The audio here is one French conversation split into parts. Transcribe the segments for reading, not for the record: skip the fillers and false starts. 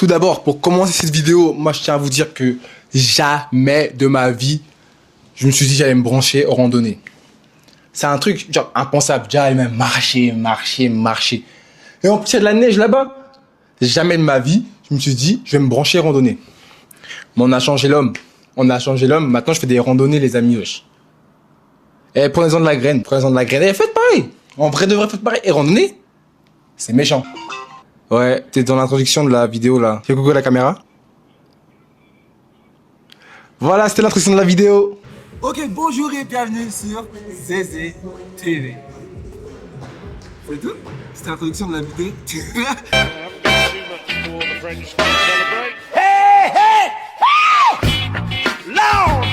Tout d'abord, pour commencer cette vidéo, moi je tiens à vous dire que jamais de ma vie, je me suis dit que j'allais me brancher aux randonnées. C'est un truc genre impensable. J'allais même marcher. Et en plus, il y a de la neige là-bas. Jamais de ma vie, je me suis dit, je vais me brancher randonnée. Mais on a changé l'homme. Maintenant, je fais des randonnées, les amis. Wesh. Et prenez-en de la graine. Et faites pareil. En vrai de vrai, faites pareil. Et randonnée, c'est méchant. Ouais, t'es dans l'introduction de la vidéo là. Fais coucou à la caméra. Voilà, c'était l'introduction de la vidéo. Ok, bonjour et bienvenue sur Zézé TV. C'est tout? C'était l'introduction de la vidéo. Hey, hey, hey! Lord!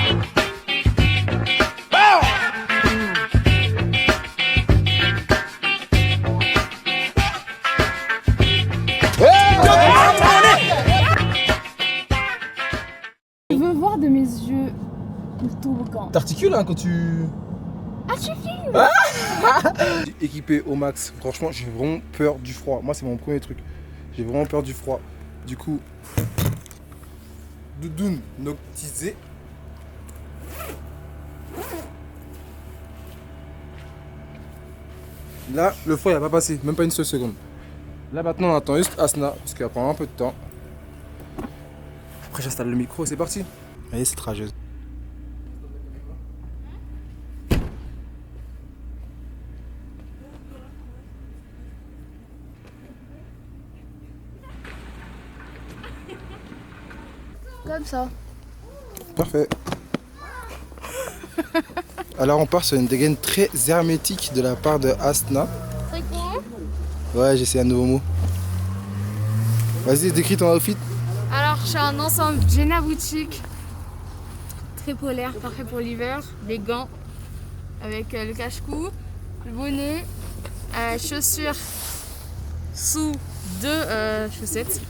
Bow! Je veux voir de mes yeux le toboggan. T'articules hein, quand tu... Ah, tu filmes? Équipé au max. Franchement, j'ai vraiment peur du froid. Moi, c'est mon premier truc. J'ai vraiment peur du froid. Du coup, doudoune noctisé. Là, le froid, il va pas passer. Même pas une seule seconde. Là, maintenant, on attend juste Asna. Parce qu'elle va prendre un peu de temps. Après, j'installe le micro. C'est parti. Allez, c'est rageuse. Comme ça. Parfait. Alors on part sur une dégaine très hermétique de la part de Asna. C'est quoi? Ouais, j'essaie un nouveau mot. Vas-y, décris ton outfit. Alors, j'ai un ensemble Jenna boutique. Très polaire, parfait pour l'hiver. Les gants avec le cache-cou, le bonnet, chaussures sous deux chaussettes.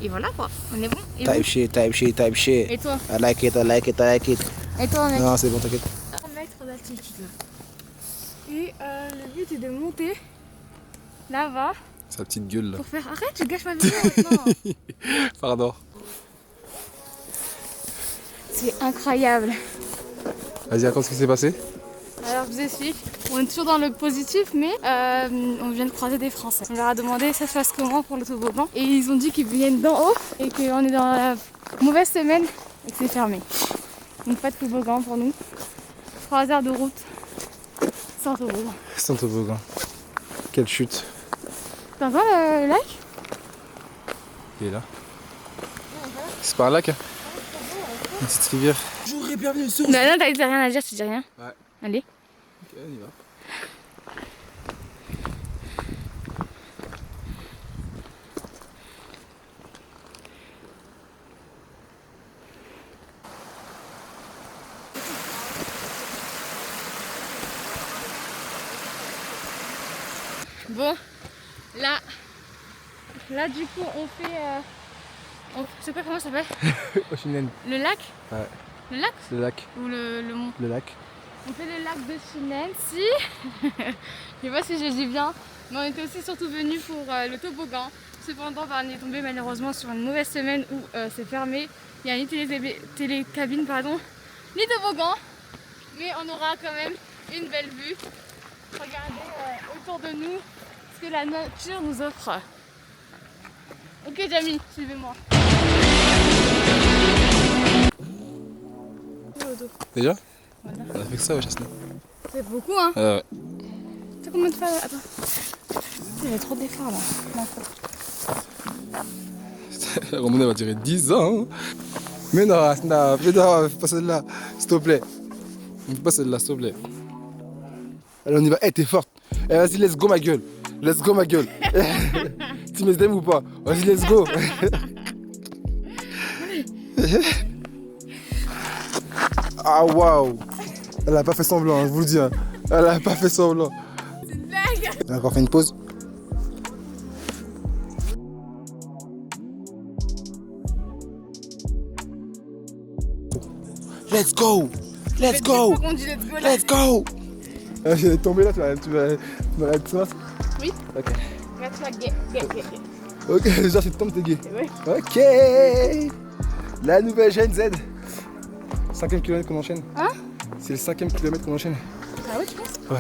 Et voilà quoi, on est bon. Et vous? Type shit. Et toi? I like it. Et toi, mec? Non, c'est bon, t'inquiète. 1 mètre d'altitude là. Et le but est de monter là-bas Sa petite gueule là. pour faire. Arrête, je gâche ma vidéo maintenant! Pardon. C'est incroyable! Vas-y, raconte ce qui s'est passé. Alors, je vous explique. On est toujours dans le positif, mais on vient de croiser des Français. On leur a demandé ça se passe comment pour le toboggan. Et ils ont dit qu'ils viennent d'en haut et qu'on est dans la mauvaise semaine et que c'est fermé. Donc, pas de toboggan pour nous. 3 heures de route sans toboggan. C'est un toboggan. Quelle chute. T'entends le lac? Il est là. C'est par là qu'un. Une petite rivière. Bonjour et bienvenue sur Non, t'as rien à dire, tu dis rien. Ouais. Allez. Ok, on y va. Bon, là du coup on fait, je sais pas comment ça s'appelle, Oshinen. le lac. Ouais. Le lac C'est le lac. ou le mont. Le lac. On fait le lac de Chinen, si. Je sais pas si je dis bien, mais on était aussi surtout venus pour le toboggan. Cependant, on est tombé malheureusement sur une mauvaise semaine où c'est fermé. Il y a ni télécabine, ni toboggan, mais on aura quand même une belle vue. Regardez autour de nous ce que la nature nous offre. Ok Jamie, suivez-moi. Déjà Voilà. On a fait que ça, ouais, Chasna. C'est beaucoup hein. Ouais. C'est combien de fois? Attends. Il y a trop d'efforts là. Non. La randonnée va durer 10 ans. Mais non, Asna, fais pas celle-là, s'il te plaît. Fais pas celle-là, s'il te plaît. Allez, on y va. Eh, t'es forte. Eh, vas-y, let's go, ma gueule. Tu me t'aimes ou pas? Vas-y, let's go. Ah, waouh. Elle a pas fait semblant, hein, je vous le dis. Hein. Elle a pas fait semblant. C'est une blague. On a encore fait une pause. Let's go. Pourquoi on dit let's go là? Let's go. Je vais tomber là, tu vas être ça. Oui. Ok. Regarde-toi, get. Ok, déjà c'est temps de t'es gay. Ouais. Ok. La nouvelle Gen Z. 5ème kilomètre qu'on enchaîne. Hein? C'est le 5ème kilomètre qu'on enchaîne. Ah ouais, tu penses? Ouais.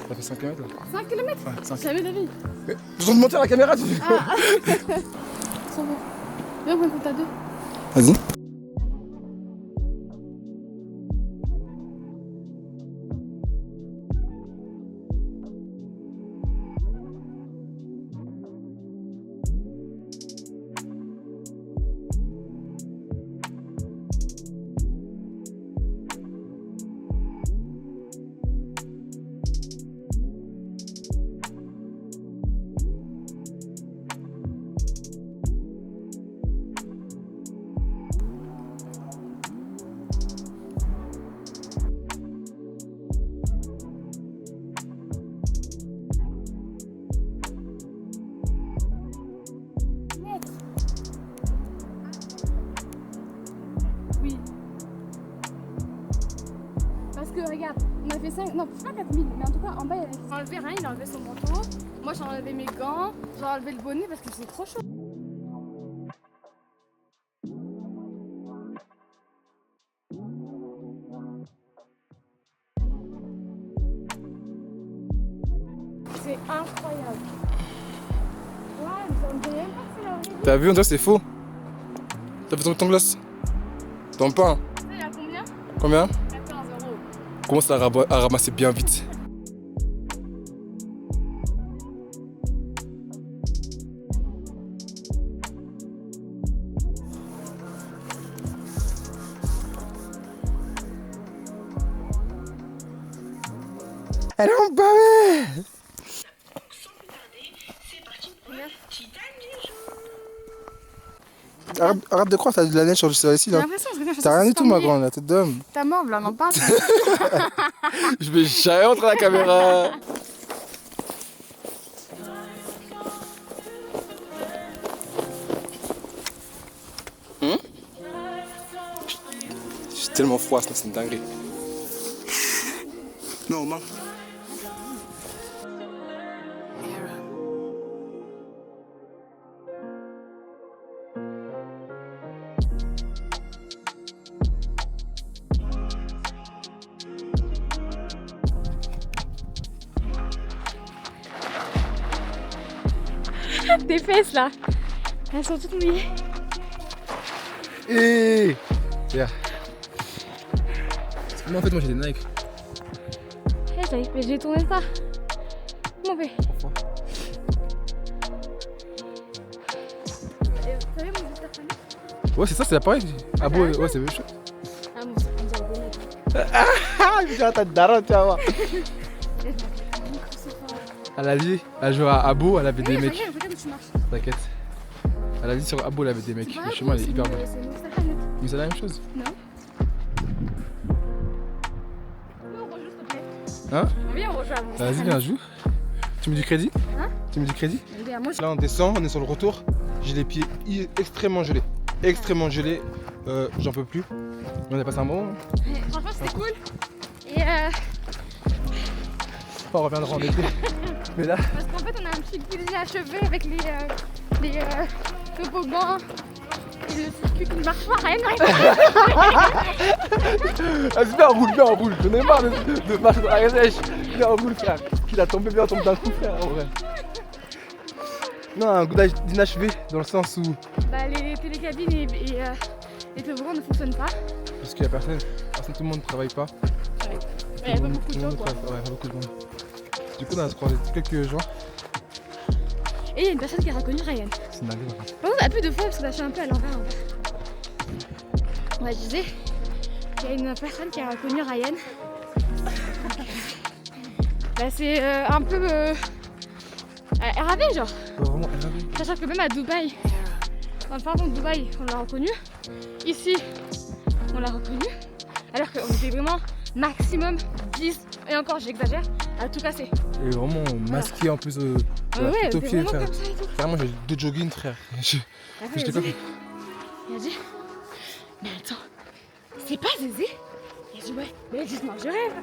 Ça fait 5 km là. 5 km? Ouais, 5. Jamais de la vie. Besoin de monter à la caméra, tu Ah. Ça va. Viens, on compte à 2. Vas-y. Oui. Parce que regarde, on a fait 5, non pas 4000, mais en tout cas en bas il a enlevé rien, il a enlevé son manteau. Moi j'ai enlevé mes gants, j'ai enlevé le bonnet parce que c'est trop chaud. C'est incroyable. Ouais, mais on dirait même pas que c'est la vraie. T'as vu, on dirait que c'est faux. T'as fait tomber ton glace. T'en pas, hein. Ça, il a combien? Combien? 14 €. Commence à ramasser bien vite. Elle est en bas. Arrête de croire, t'as de la neige sur le ici J'ai là. l'impression que T'as rien du tout, ma grande, la tête d'homme. T'as mort là, n'en parle. Je vais jamais rentrer à la caméra. J'ai tellement froid, c'est une dinguerie. Non, main. Tes fesses là, elles sont toutes mouillées. Et yeah. Moi en fait moi j'ai des Nike. Mais j'ai tourné ça. Comment on fait? Vous savez mon buster famille? Ouais c'est ça, c'est l'appareil. Ah bon, ouais c'est même chose. Ah bon, on dirait des mecs. Ah je vais ta daronne, tu vas voir. Elle a dit, elle jouait à Abo, elle avait des mecs. Regarde où tu marches. T'inquiète. Elle a dit sur Abo, elle avait des mecs. Tu Le vois, chemin il est hyper bon. c'est une buster famille. Mais c'est la même chose. Non. Viens, on rejoue s'il te plaît. Hein? Viens, on rejoue à mon buster Vas-y, famille. viens, joue. Tu mets du crédit? Hein? Tu mets du crédit? Viens, moi je... Là on descend, on est sur le retour. J'ai les pieds extrêmement gelés. Extrêmement gelés. J'en peux plus. On a passé un bon moment. Franchement c'était cool. Et On reviendra en été. Mais là. parce qu'en fait on a un petit plaisir achevé avec les toboggans et le circuit qui ne marche pas, rien Vas-y, viens en roule. J'en ai marre de marcher dans la sèche. Viens en roule, frère. Qu'il a tombé, viens, on tombe d'un coup, frère, en vrai. Non, un goût d'inachevé, dans le sens où. Bah les télécabines et les toboggans ne fonctionnent pas. Parce qu'il y a personne, tout le monde ne travaille pas. Il y a pas beaucoup de gens quoi. Ouais, pas beaucoup de monde. Du coup, on a croisé quelques gens. Et il y a une personne qui a reconnu Ryan. C'est une dinguerie, en fait. Par contre, elle a plus de fois parce que là je suis un peu à l'envers en fait. Ouais, je disais, il y a une personne qui a reconnu Ryan. Bah c'est un peu RAV genre. Vraiment, elle avait. Sachant que même à Dubaï, pardon, Dubaï, on l'a reconnu. Ici, on l'a reconnu. Alors qu'on était vraiment maximum 10, et encore j'exagère, à tout casser. Et vraiment masqué en plus. Ouais, tout au c'est pied, vraiment frère. comme ça et tout. Carrément, j'ai deux jogging, frère. Après, J'étais comme. il a dit, mais attends, c'est pas Zézé? Il a dit ouais, mais dites-moi, je rêve.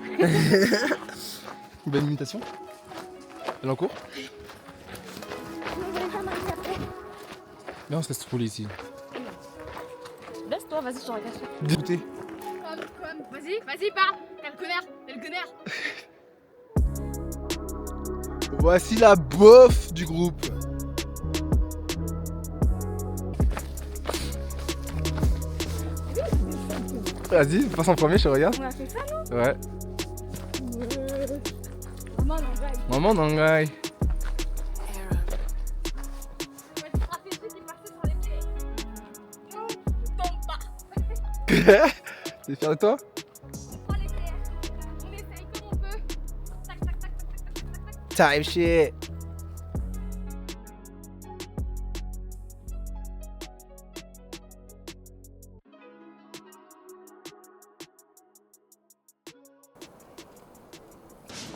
Une belle imitation. Elle est en cours? Vous allez pas marier après. Viens, on se laisse rouler ici. Laisse-toi, vas-y, je te regarde. Écoutez. Comme, vas-y, parle. T'es le connard. Voici la bof du groupe. Vas-y, passe en premier, je regarde. On a fait ça, non? Ouais. Maman, non, gars. Maman Nangai. Il faut être stratégique et passer sur les pieds. Non, ne tombe pas. T'es fier de toi? Prends les clés. On essaye comme on peut. Tac, tac, tac, tac, tac, tac, tac. Time shit.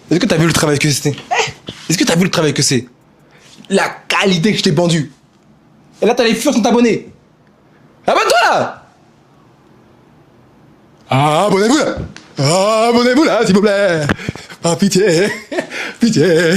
Est-ce que t'as vu le travail que c'était? Est-ce que t'as vu le travail que c'est? La qualité que je t'ai bandue. Et là, t'as les furs sont abonnés. Abonne-toi là! Abonnez-vous là! Abonnez-vous là, s'il vous plaît! Ah, pitié! Pitié!